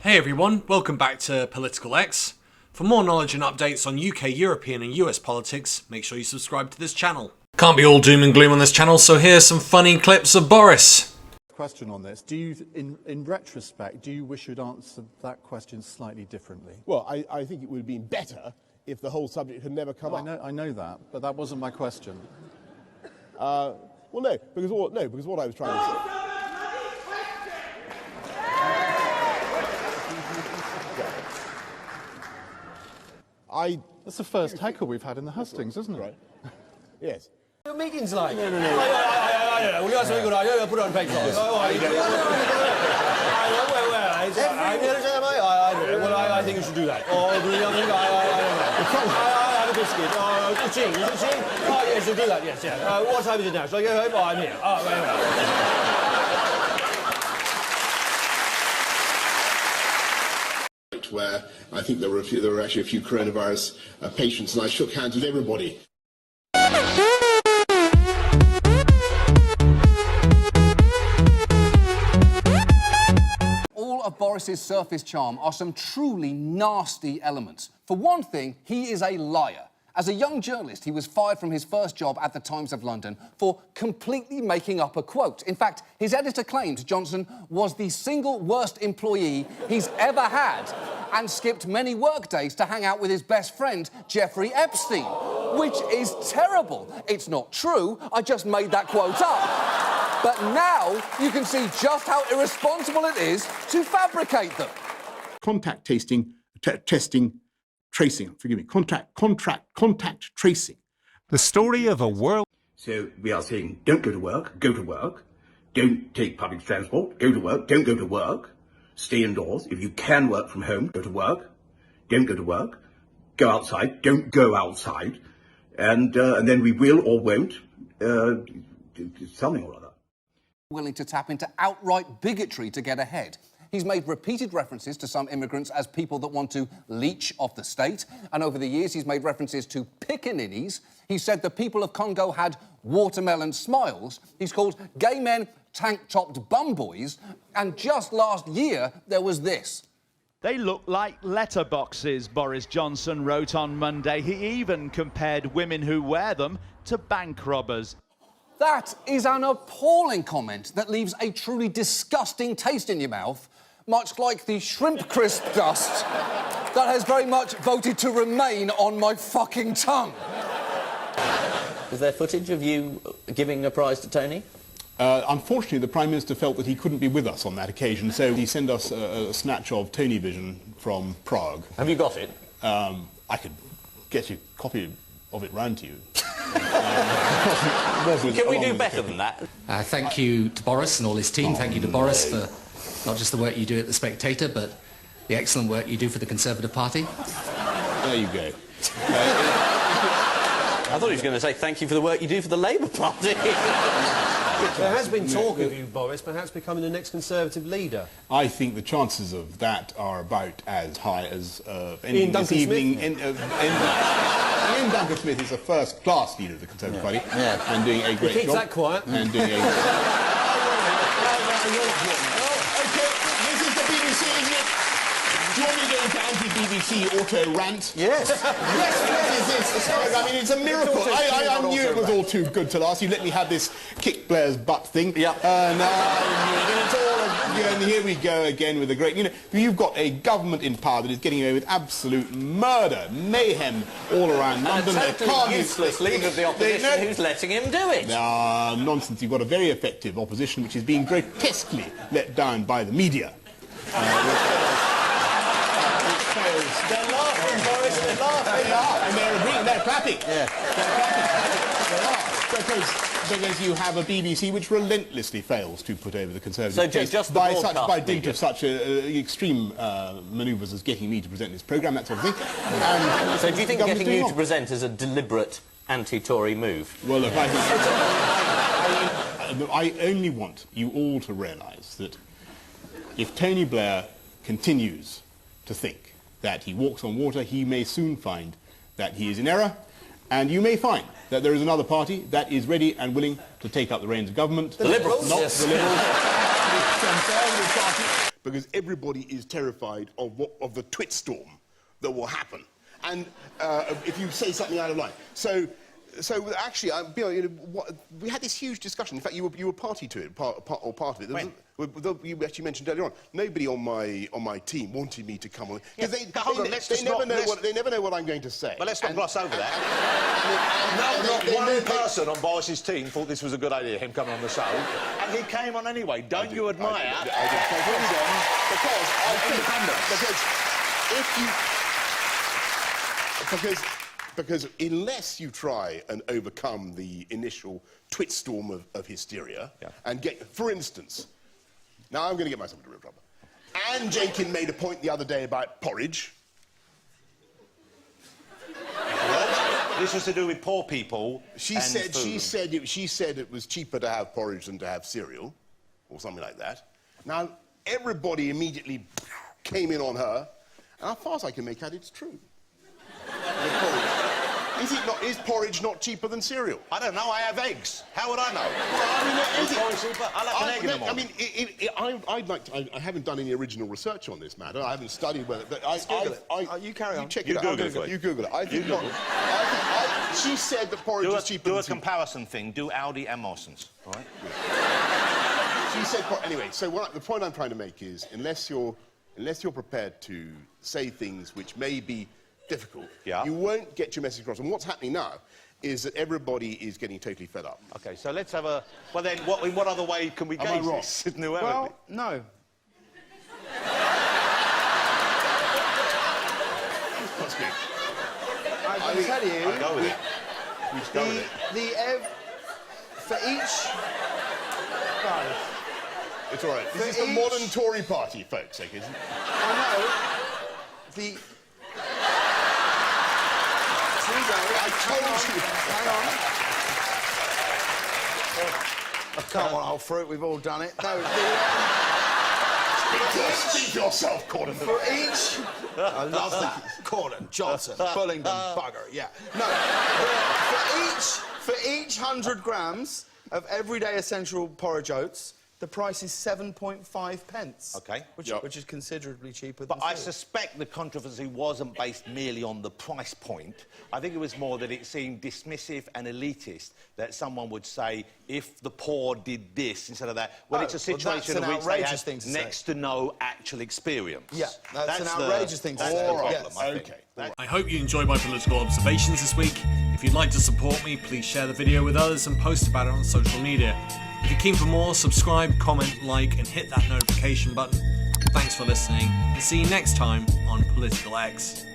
Hey everyone, welcome back to Political X. For more knowledge and updates on UK, European and US politics, make sure you subscribe to this channel. Can't be all doom and gloom on this channel, so here's some funny clips of Boris. Question on this. Do you, in retrospect, do you wish you'd answered that question slightly differently? Well, I think it would have been better if the whole subject had never come up. I know that, but that wasn't my question. Well, no, because what I was trying to say... That's the first heckle we've had in the hustings, isn't it? Right. Yes. Your meeting's like? No. I don't know. Well, you got something good. I put it on paper. I think you should do that. I don't know. I have a biscuit. Ching. Oh, yes, you'll do that. Yes, yeah. What time is it now? Shall I go home? Oh, I'm here. Oh, right. Where I think there were actually a few coronavirus patients, and I shook hands with everybody. All of Boris's surface charm are some truly nasty elements. For one thing, he is a liar. As a young journalist, he was fired from his first job at the Times of London for completely making up a quote. In fact, his editor claimed Johnson was the single worst employee he's ever had and skipped many work days to hang out with his best friend, Jeffrey Epstein, which is terrible. It's not true. I just made that quote up. But now you can see just how irresponsible it is to fabricate them. Contact tracing, contact tracing. The story of a world. So we are saying, don't go to work, go to work. Don't take public transport, go to work, don't go to work. Stay indoors. If you can work from home, go to work. Don't go to work. Go outside, don't go outside. And then we will or won't do something or other. Willing to tap into outright bigotry to get ahead. He's made repeated references to some immigrants as people that want to leech off the state. And over the years, he's made references to pickaninnies. He said the people of Congo had watermelon smiles. He's called gay men tank-topped bum boys. And just last year, there was this. They look like letterboxes, Boris Johnson wrote on Monday. He even compared women who wear them to bank robbers. That is an appalling comment that leaves a truly disgusting taste in your mouth, much like the shrimp crisp dust that has very much voted to remain on my fucking tongue. Was there footage of you giving a prize to Tony? Unfortunately, the Prime Minister felt that he couldn't be with us on that occasion, so he sent us a snatch of Tony Vision from Prague. Have you got it? I could get you a copy of it round to you. Can we do better than that? Thank you to Boris and all his team. Thank you to Boris for not just the work you do at The Spectator, but the excellent work you do for the Conservative Party. There you go. I thought he was going to say thank you for the work you do for the Labour Party. There has been talk of you, Boris, perhaps becoming the next Conservative leader. I think the chances of that are about as high as Ian Duncan evening. Smith? Ian Duncan Smith is a first-class leader of the Conservative Party and doing a great job. Keeps that quiet. And doing a... Okay, this is the BBC, isn't it? Do you want me to go into anti-BBC auto-rant? Yes. Yes, I mean, it's a miracle. I knew it was all too good to last. You let me have this kick Blair's butt thing. Yep. It's all, and here we go again with a great... you've got a government in power that is getting away with absolute murder, mayhem all around London. A totally useless leader of the opposition who's letting him do it. Nonsense. You've got a very effective opposition which is being grotesquely let down by the media. They're laughing, Boris, they're laughing. They are, and they're agreeing, they're clapping. Yeah. They are. Because you have a BBC which relentlessly fails to put over the Conservative case just the by dint of such extreme manoeuvres as getting me to present this programme, that sort of thing. So do you think getting you to present is a deliberate anti-Tory move? Well, look, I only want you all to realise that if Tony Blair continues to think that he walks on water, he may soon find that he is in error, and you may find that there is another party that is ready and willing to take up the reins of government. The Liberals. Not the Liberals. Conservative Party, because everybody is terrified of the twit storm that will happen, and if you say something out of line. So actually, we had this huge discussion. In fact, you were party to it, part of it. You actually mentioned earlier on. Nobody on my team wanted me to come on because they never know what I'm going to say. But let's not gloss over that. Not one person on Boris's team thought this was a good idea, him coming on the show, and he came on anyway. Don't you admire? Because unless you try and overcome the initial twit storm of hysteria and get, for instance, now I'm going to get myself into real trouble. Anne Jenkin made a point the other day about porridge. This was to do with poor people. She said it was cheaper to have porridge than to have cereal, or something like that. Now everybody immediately came in on her, and as far as I can make out, it's true. Is porridge not cheaper than cereal? I don't know. I have eggs. How would I know? I like an egg in the morning. I haven't done any original research on this matter. I haven't studied whether. But you carry on. You check it out. You Google it. I think not. She said that porridge is cheaper. Do a comparison thing. Do Aldi and Morrison's. All right. She said. Anyway, so the point I'm trying to make is, unless you're prepared to say things which may be difficult, you won't get your message across. And what's happening now is that everybody is getting totally fed up. OK, so let's have a... Well, then, in what other way can we gauge this? Well, no. That's good. I can tell you... I'll go with it. For each... It's all right. This is the modern Tory party, folks, isn't it? I know. I told you. Hang on. Come on, old fruit, we've all done it. No, Speak yourself, Gordon. For each... I love that. Gordon, Johnson, Bullingdon, bugger, yeah. No, for each 100 grams of everyday essential porridge oats, the price is 7.5 pence. OK. Which is considerably cheaper than But I suspect the controversy wasn't based merely on the price point. I think it was more that it seemed dismissive and elitist that someone would say, if the poor did this instead of that, when it's a situation in which they have next to no actual experience. Yeah, that's an outrageous thing to say. That's the problem, Yes. I think. Okay. I hope you enjoyed my political observations this week. If you'd like to support me, please share the video with others and post about it on social media. If you're keen for more, subscribe, comment, like, and hit that notification button. Thanks for listening, and see you next time on Political X.